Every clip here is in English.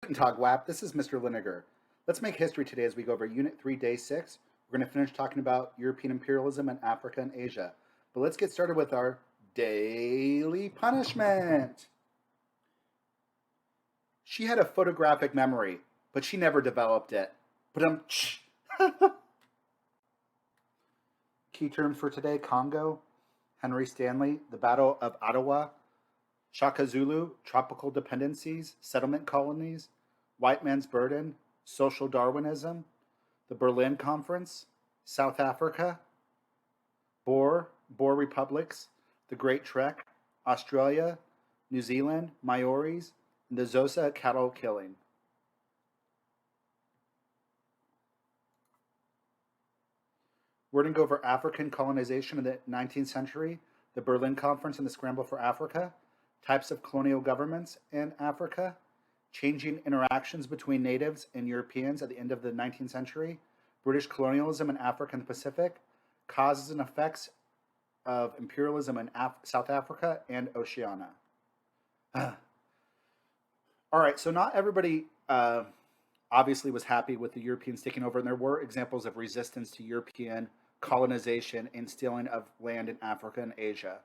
Guten Tag, WAP. This is Mr. Liniger. Let's make history today as we go over Unit 3, Day 6. We're going to finish talking about European imperialism in Africa and Asia. But let's get started with our daily punishment. She had a photographic memory, but she never developed it. Key terms for today: Congo, Henry Stanley, the Battle of Ottawa, Shaka Zulu, tropical dependencies, settlement colonies, white man's burden, social Darwinism, the Berlin Conference, South Africa, Boer republics, the Great Trek, Australia, New Zealand, Maoris, and the Xhosa cattle killing. We're going to go over African colonization in the 19th century, the Berlin Conference and the scramble for Africa, types of colonial governments in Africa, changing interactions between natives and Europeans at the end of the 19th century, British colonialism in Africa and the Pacific, causes and effects of imperialism in South Africa and Oceania. All right, so not everybody obviously was happy with the Europeans taking over, and there were examples of resistance to European colonization and stealing of land in Africa and Asia.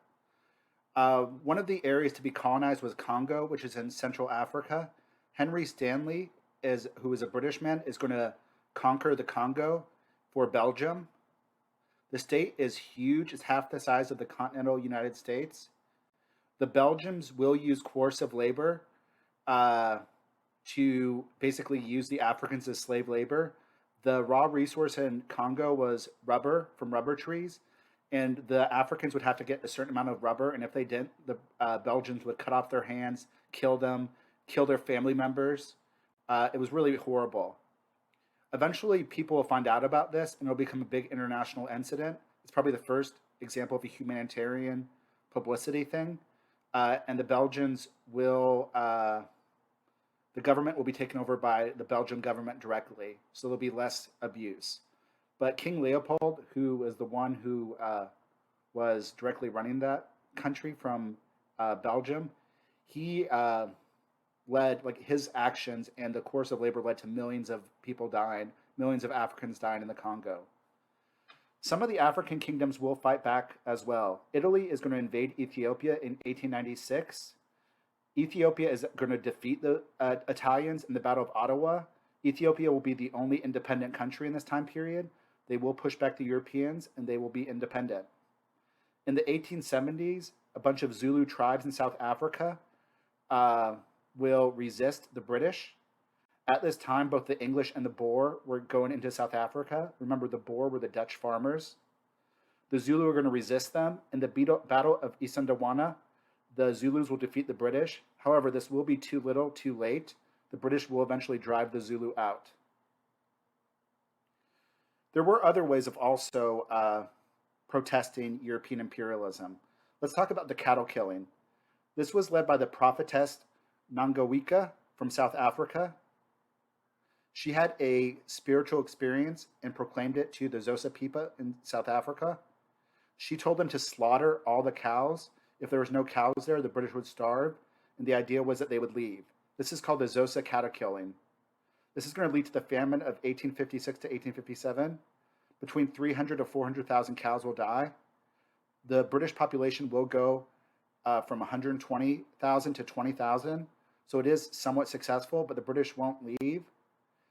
One of the areas to be colonized was Congo, which is in Central Africa. Henry Stanley, who is a British man, is going to conquer the Congo for Belgium. The state is huge. It's half the size of the continental United States. The Belgians will use coercive labor to basically use the Africans as slave labor. The raw resource in Congo was rubber from rubber trees, and the Africans would have to get a certain amount of rubber, and if they didn't, the Belgians would cut off their hands, kill them, kill their family members. It was really horrible. Eventually, people will find out about this, and it'll become a big international incident. It's probably the first example of a humanitarian publicity thing, and the Belgians will... the government will be taken over by the Belgian government directly, so there'll be less abuse. But King Leopold, who was the one who was directly running that country from Belgium, he led, his actions and the course of labor led to millions of people dying, millions of Africans dying in the Congo. Some of the African kingdoms will fight back as well. Italy is going to invade Ethiopia in 1896. Ethiopia is going to defeat the Italians in the Battle of Ottawa. Ethiopia will be the only independent country in this time period. They will push back the Europeans, and they will be independent. In the 1870s, a bunch of Zulu tribes in South Africa will resist the British. At this time, both the English and the Boer were going into South Africa. Remember, the Boer were the Dutch farmers. The Zulu are going to resist them. In the Battle of Isandawana, the Zulus will defeat the British. However, this will be too little, too late. The British will eventually drive the Zulu out. There were other ways of also protesting European imperialism. Let's talk about the cattle killing. This was led by the prophetess Nangawika from South Africa. She had a spiritual experience and proclaimed it to the Xhosa people in South Africa. She told them to slaughter all the cows. If there was no cows there, the British would starve, and the idea was that they would leave. This is called the Xhosa cattle killing. This is going to lead to the famine of 1856 to 1857. Between 300 to 400,000 cows will die. The British population will go from 120,000 to 20,000, so it is somewhat successful, but the British won't leave.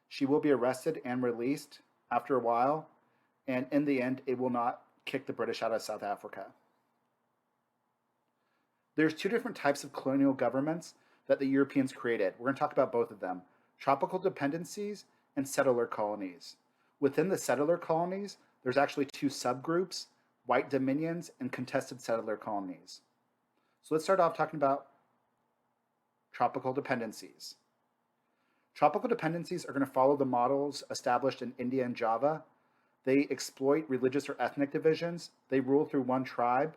She will be arrested and released after a while, and in the end, it will not kick the British out of South Africa. There's two different types of colonial governments that the Europeans created. We're going to talk about both of them: tropical dependencies and settler colonies. Within the settler colonies, there's actually two subgroups: white dominions and contested settler colonies. So let's start off talking about tropical dependencies. Tropical dependencies are going to follow the models established in India and Java. They exploit religious or ethnic divisions. They rule through one tribe.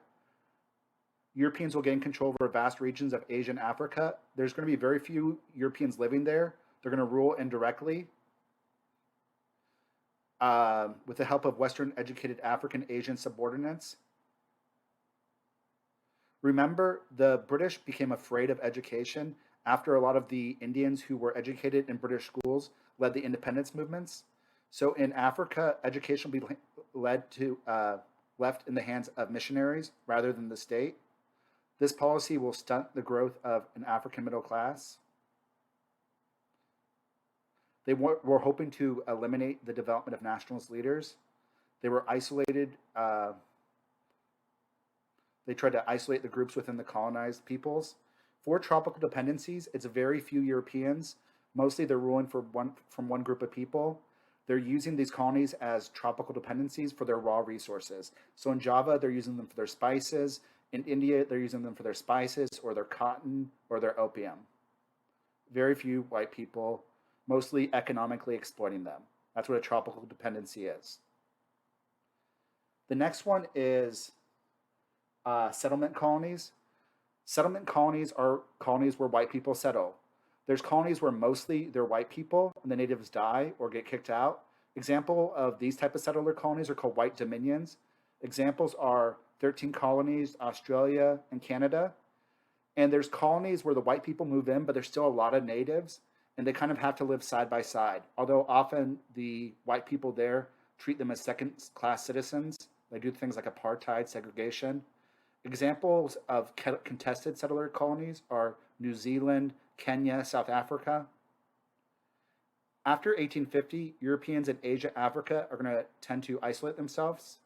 Europeans will gain control over vast regions of Asia and Africa. There's going to be very few Europeans living there. They're going to rule indirectly with the help of Western educated African Asian subordinates. Remember, the British became afraid of education after a lot of the Indians who were educated in British schools led the independence movements. So in Africa, education will be led to left in the hands of missionaries rather than the state. This policy will stunt the growth of an African middle class. They were hoping to eliminate the development of nationalist leaders. They were isolated. They tried to isolate the groups within the colonized peoples. For tropical dependencies, it's very few Europeans. Mostly they're ruling from one group of people. They're using these colonies as tropical dependencies for their raw resources. So in Java, they're using them for their spices. In India, they're using them for their spices or their cotton or their opium. Very few white people, mostly economically exploiting them. That's what a tropical dependency is. The next one is settlement colonies. Settlement colonies are colonies where white people settle. There's colonies where mostly they're white people and the natives die or get kicked out. Example of these type of settler colonies are called white dominions. Examples are 13 colonies, Australia, and Canada. And there's colonies where the white people move in, but there's still a lot of natives, and they kind of have to live side by side. Although often the white people there treat them as second-class citizens. They do things like apartheid, segregation. Examples of contested settler colonies are New Zealand, Kenya, South Africa. After 1850, Europeans in Asia, Africa are going to tend to isolate themselves.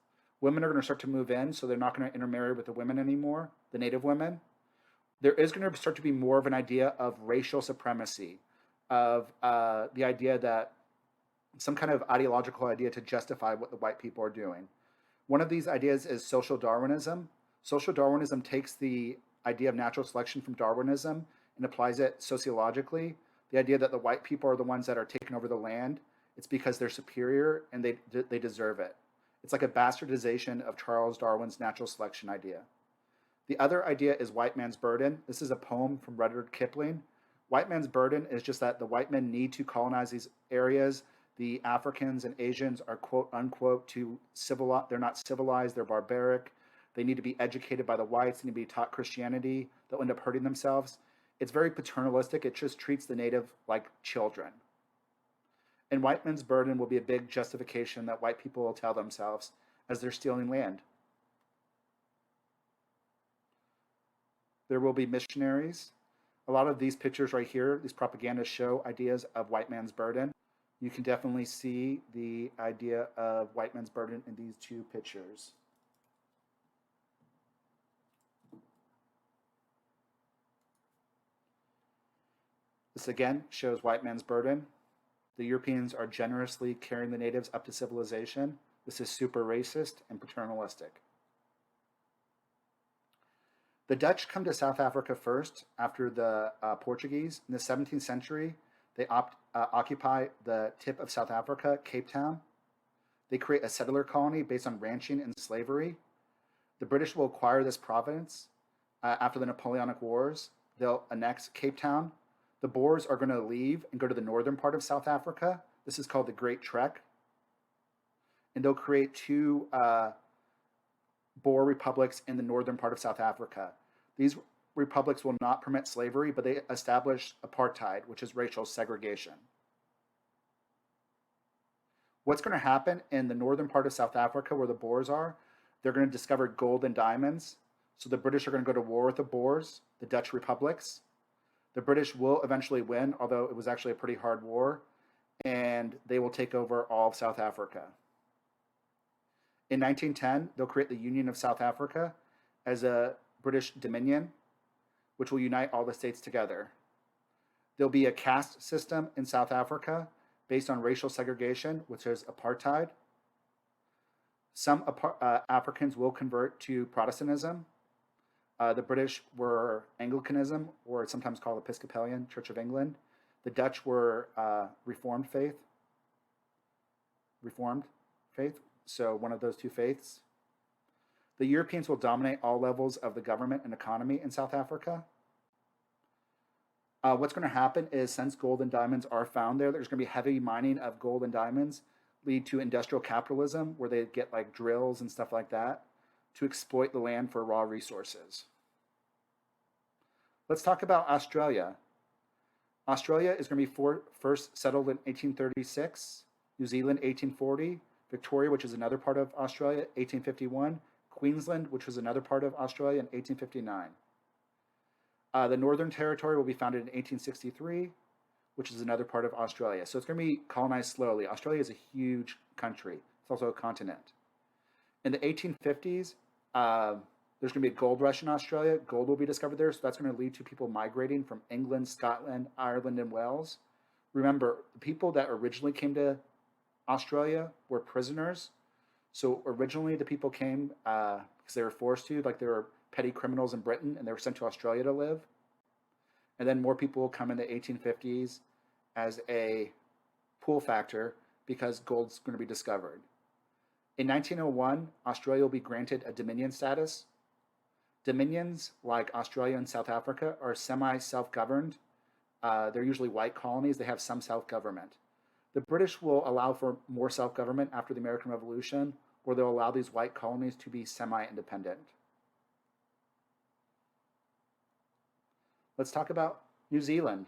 Women are going to start to move in, so they're not going to intermarry with the women anymore, the native women. There is going to start to be more of an idea of racial supremacy, of the idea that some kind of ideological idea to justify what the white people are doing. One of these ideas is social Darwinism. Social Darwinism takes the idea of natural selection from Darwinism and applies it sociologically. The idea that the white people are the ones that are taking over the land, it's because they're superior and they deserve it. It's like a bastardization of Charles Darwin's natural selection idea. The other idea is white man's burden. This is a poem from Rudyard Kipling. White man's burden is just that the white men need to colonize these areas. The Africans and Asians are quote unquote too civilized. They're not civilized, they're barbaric. They need to be educated by the whites, they need to be taught Christianity. They'll end up hurting themselves. It's very paternalistic. It just treats the native like children. And white men's burden will be a big justification that white people will tell themselves as they're stealing land. There will be missionaries. A lot of these pictures right here, these propagandas show ideas of white man's burden. You can definitely see the idea of white man's burden in these two pictures. This again shows white man's burden. The Europeans are generously carrying the natives up to civilization. This is super racist and paternalistic. The Dutch come to South Africa first after the Portuguese. In the 17th century, they occupy the tip of South Africa, Cape Town. They create a settler colony based on ranching and slavery. The British will acquire this province after the Napoleonic Wars. They'll annex Cape Town. The Boers are going to leave and go to the northern part of South Africa. This is called the Great Trek. And they'll create two Boer republics in the northern part of South Africa. These republics will not permit slavery, but they establish apartheid, which is racial segregation. What's going to happen in the northern part of South Africa where the Boers are, they're going to discover gold and diamonds. So the British are going to go to war with the Boers, the Dutch republics. The British will eventually win, although it was actually a pretty hard war, and they will take over all of South Africa. In 1910, they'll create the Union of South Africa as a British dominion, which will unite all the states together. There'll be a caste system in South Africa based on racial segregation, which is apartheid. Some Africans will convert to Protestantism. The British were Anglicanism, or sometimes called Episcopalian, Church of England. The Dutch were Reformed faith, so one of those two faiths. The Europeans will dominate all levels of the government and economy in South Africa. What's going to happen is, since gold and diamonds are found there, there's going to be heavy mining of gold and diamonds, lead to industrial capitalism, where they get like drills and stuff like that to exploit the land for raw resources. Let's talk about Australia. Australia is going to be first settled in 1836, New Zealand 1840, Victoria, which is another part of Australia, 1851, Queensland, which was another part of Australia, in 1859. The Northern Territory will be founded in 1863, which is another part of Australia. So it's going to be colonized slowly. Australia is a huge country. It's also a continent. In the 1850s, there's going to be a gold rush in Australia. Gold will be discovered there, so that's going to lead to people migrating from England, Scotland, Ireland, and Wales. Remember, the people that originally came to Australia were prisoners. So originally the people came because they were forced to, like they were petty criminals in Britain, and they were sent to Australia to live. And then more people will come in the 1850s as a pull factor because gold's going to be discovered. In 1901, Australia will be granted a Dominion status. Dominions, like Australia and South Africa, are semi-self-governed. They're usually white colonies. They have some self-government. The British will allow for more self-government after the American Revolution, or they'll allow these white colonies to be semi-independent. Let's talk about New Zealand.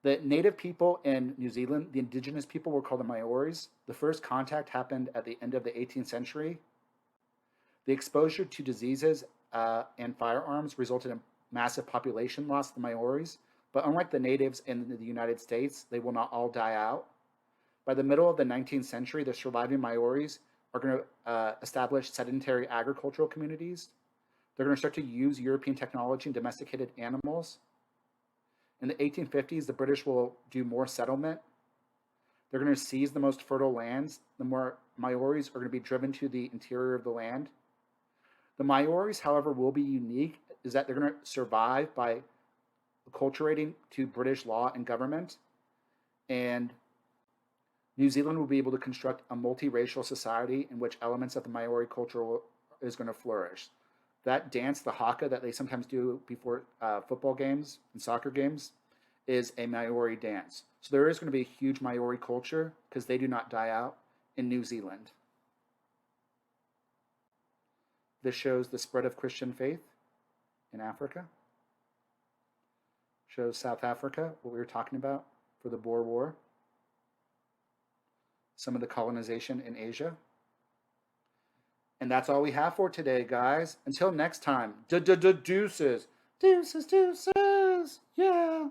The native people in New Zealand, the indigenous people, were called the Maoris. The first contact happened at the end of the 18th century. The exposure to diseases and firearms resulted in massive population loss of the Maoris, but unlike the natives in the United States, they will not all die out. By the middle of the 19th century, the surviving Maoris are going to establish sedentary agricultural communities. They're going to start to use European technology and domesticated animals. In the 1850s, the British will do more settlement. They're going to seize the most fertile lands. The more Maoris are going to be driven to the interior of the land. The Maoris, however, will be unique, is that they're going to survive by acculturating to British law and government. And New Zealand will be able to construct a multiracial society in which elements of the Maori culture is going to flourish. That dance, the haka, that they sometimes do before football games and soccer games, is a Maori dance. So there is going to be a huge Maori culture because they do not die out in New Zealand. This shows the spread of Christian faith in Africa. Shows South Africa, what we were talking about for the Boer War. Some of the colonization in Asia. And that's all we have for today, guys. Until next time, deuces. Deuces, deuces. Yeah.